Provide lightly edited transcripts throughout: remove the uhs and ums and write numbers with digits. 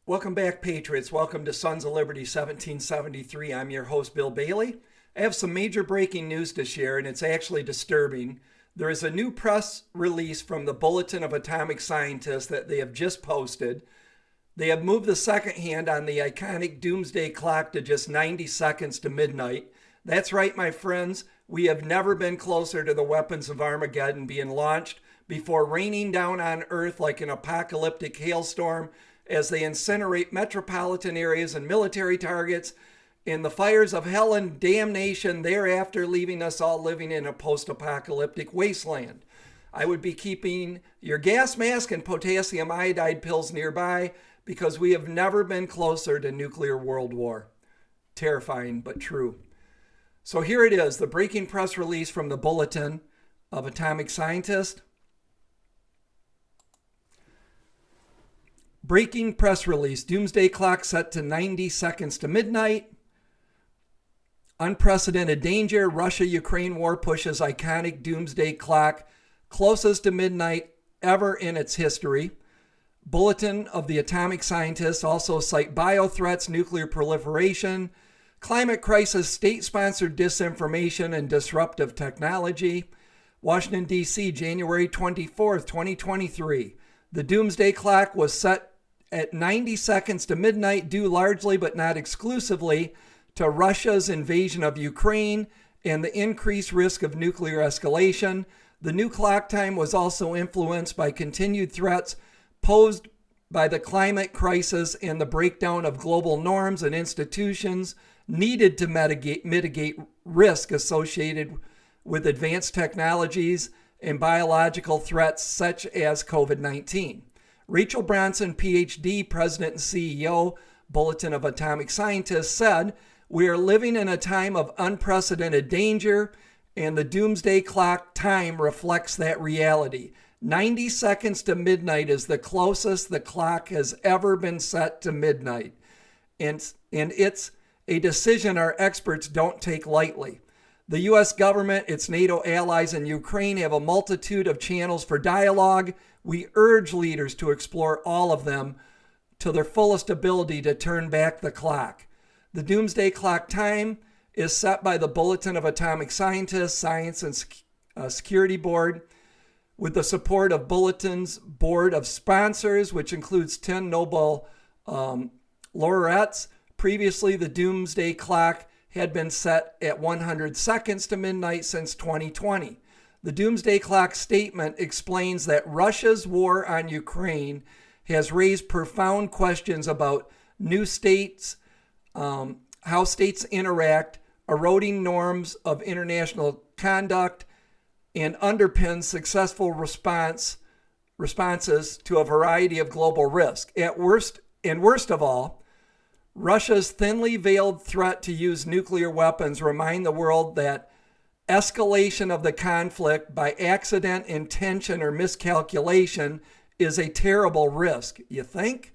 Welcome back, Patriots. Welcome to Sons of Liberty 1773. I'm your host, Bill Bailey. I have some major breaking news to share, and it's actually disturbing. There is a new press release from the Bulletin of Atomic Scientists that they have just posted. They have moved the second hand on the iconic Doomsday clock to just 90 seconds to midnight. That's right, my friends. We have never been closer to the weapons of Armageddon being launched before raining down on Earth like an apocalyptic hailstorm as they incinerate metropolitan areas and military targets in the fires of hell and damnation, thereafter leaving us all living in a post-apocalyptic wasteland. I would be keeping your gas mask and potassium iodide pills nearby because we have never been closer to nuclear world war. Terrifying, but true. So here it is, the breaking press release from the Bulletin of Atomic Scientists. Breaking press release. Doomsday clock set to 90 seconds to midnight. Unprecedented danger. Russia-Ukraine war pushes iconic doomsday clock closest to midnight ever in its history. Bulletin of the Atomic Scientists also cite bio-threats, nuclear proliferation, climate crisis, state-sponsored disinformation, and disruptive technology. Washington, D.C., January 24th, 2023. The doomsday clock was set at 90 seconds to midnight due largely but not exclusively to Russia's invasion of Ukraine and the increased risk of nuclear escalation. The new clock time was also influenced by continued threats posed by the climate crisis and the breakdown of global norms and institutions needed to mitigate risk associated with advanced technologies and biological threats such as COVID-19. Rachel Bronson, PhD, President and CEO, Bulletin of Atomic Scientists, said, "We are living in a time of unprecedented danger, and the doomsday clock time reflects that reality. 90 seconds to midnight is the closest the clock has ever been set to midnight. And it's a decision our experts don't take lightly. The U.S. government, its NATO allies, and Ukraine have a multitude of channels for dialogue. We urge leaders to explore all of them to their fullest ability to turn back the clock. The doomsday clock time is set by the Bulletin of Atomic Scientists, Science and Security Board, with the support of Bulletin's board of sponsors, which includes 10 Nobel laureates. Previously, the doomsday clock had been set at 100 seconds to midnight since 2020. The Doomsday Clock statement explains that Russia's war on Ukraine has raised profound questions about new states, how states interact, eroding norms of international conduct, and underpins successful responses to a variety of global risk. Worst of all, Russia's thinly veiled threat to use nuclear weapons remind the world that escalation of the conflict by accident, intention, or miscalculation is a terrible risk. You think?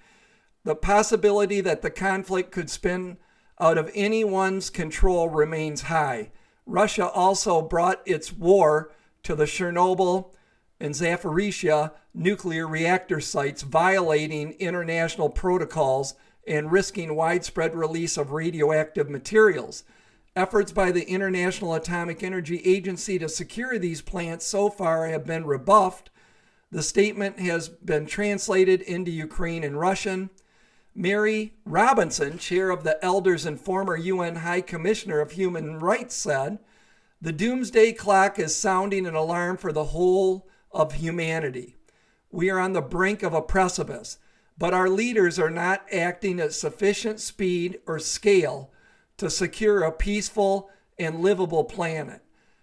The possibility that the conflict could spin out of anyone's control remains high. Russia also brought its war to the Chernobyl and Zaporizhzhia nuclear reactor sites, violating international protocols and risking widespread release of radioactive materials. Efforts by the International Atomic Energy Agency to secure these plants so far have been rebuffed. The statement has been translated into Ukraine and Russian. Mary Robinson, chair of the Elders and former UN High Commissioner of Human Rights, said, "The doomsday clock is sounding an alarm for the whole of humanity. We are on the brink of a precipice, but our leaders are not acting at sufficient speed or scale to secure a peaceful and livable planet.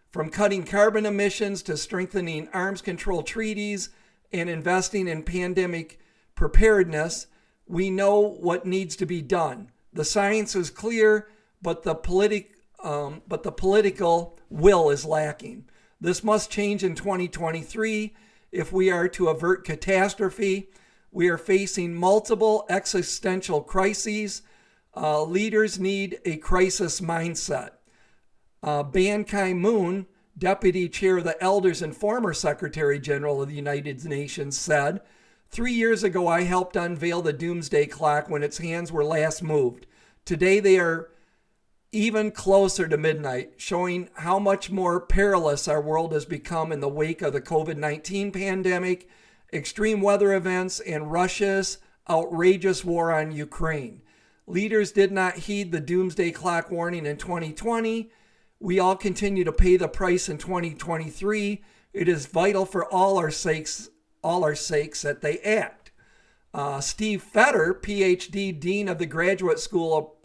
From cutting carbon emissions to strengthening arms control treaties and investing in pandemic preparedness, we know what needs to be done. The science is clear, but the political will is lacking. This must change in 2023 if we are to avert catastrophe. We are facing multiple existential crises. Leaders need a crisis mindset." Ban Ki-moon, deputy chair of the Elders and former Secretary General of the United Nations, said, 3 years ago, I helped unveil the Doomsday Clock when its hands were last moved. Today, they are even closer to midnight, showing how much more perilous our world has become in the wake of the COVID-19 pandemic, extreme weather events, and Russia's outrageous war on Ukraine. Leaders did not heed the Doomsday Clock warning in 2020. We all continue to pay the price in 2023. It is vital for all our sakes that they act. Steve Fetter, PhD, Dean of the Graduate School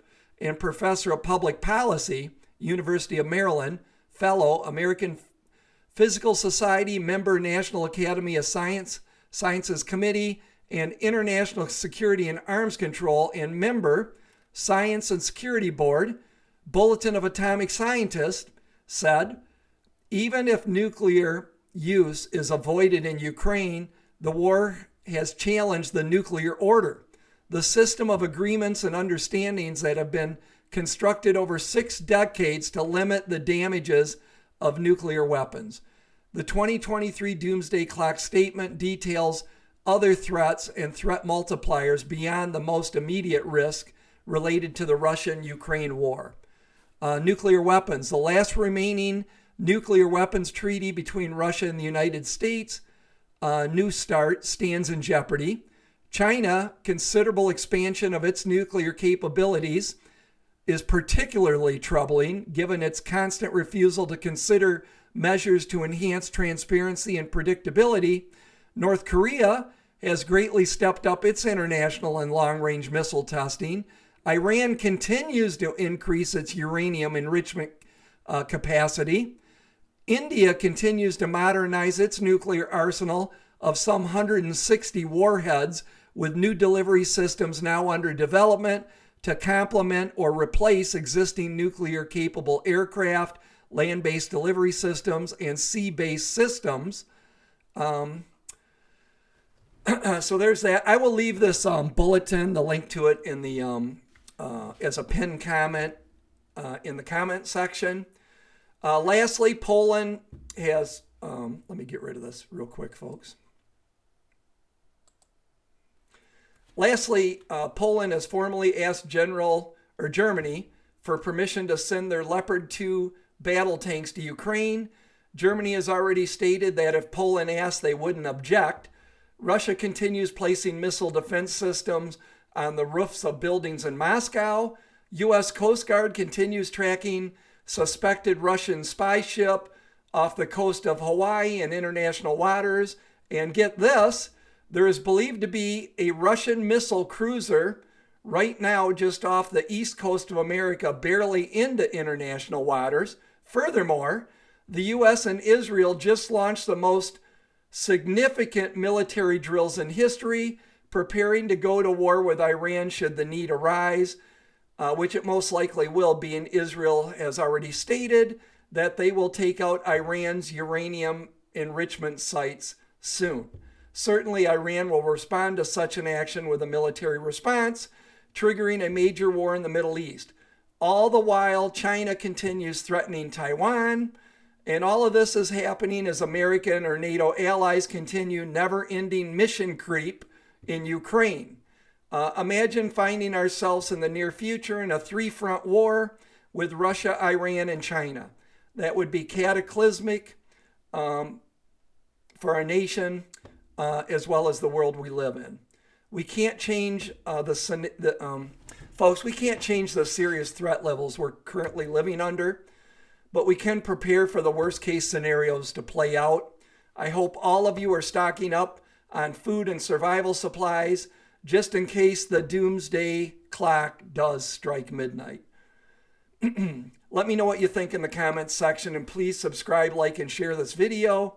and Professor of Public Policy, University of Maryland, Fellow, American Physical Society, member, National Academy of Sciences Committee, and International Security and Arms Control, and member, Science and Security Board, Bulletin of Atomic Scientists, said, even if nuclear use is avoided in Ukraine, the war has challenged the nuclear order, the system of agreements and understandings that have been constructed over 6 decades to limit the damages of nuclear weapons. The 2023 Doomsday Clock statement details other threats and threat multipliers beyond the most immediate risk related to the Russian-Ukraine war. Nuclear weapons. The last remaining nuclear weapons treaty between Russia and the United States, New START, stands in jeopardy. China, considerable expansion of its nuclear capabilities is particularly troubling given its constant refusal to consider measures to enhance transparency and predictability. North Korea has greatly stepped up its international and long-range missile testing. Iran continues to increase its uranium enrichment capacity. India continues to modernize its nuclear arsenal of some 160 warheads, with new delivery systems now under development to complement or replace existing nuclear-capable aircraft, land-based delivery systems, and sea-based systems. So there's that. I will leave this bulletin, the link to it, in the as a pinned comment in the comment section. Lastly, Poland has, let me get rid of this real quick, folks. Lastly, Poland has formally asked Germany for permission to send their Leopard 2 battle tanks to Ukraine. Germany has already stated that if Poland asked, they wouldn't object. Russia continues placing missile defense systems on the roofs of buildings in Moscow. U.S. Coast Guard continues tracking suspected Russian spy ship off the coast of Hawaii and international waters. And get this, there is believed to be a Russian missile cruiser right now just off the east coast of America, barely into international waters. Furthermore, the U.S. and Israel just launched the most significant military drills in history, preparing to go to war with Iran should the need arise, which it most likely will be. And Israel has already stated that they will take out Iran's uranium enrichment sites soon. Certainly, Iran will respond to such an action with a military response, triggering a major war in the Middle East. All the while, China continues threatening Taiwan, and all of this is happening as American or NATO allies continue never-ending mission creep in Ukraine. Imagine finding ourselves in the near future in a 3-front war with Russia, Iran, and China. That would be cataclysmic for our nation as well as the world we live in. We can't change folks, we can't change the serious threat levels we're currently living under, but we can prepare for the worst case scenarios to play out. I hope all of you are stocking up on food and survival supplies just in case the doomsday clock does strike midnight. Let me know what you think in the comments section, and please subscribe, like, and share this video.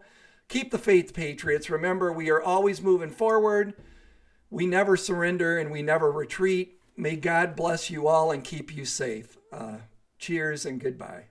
Keep the faith, Patriots. Remember, we are always moving forward. We never surrender and we never retreat. May God bless you all and keep you safe. Cheers and goodbye.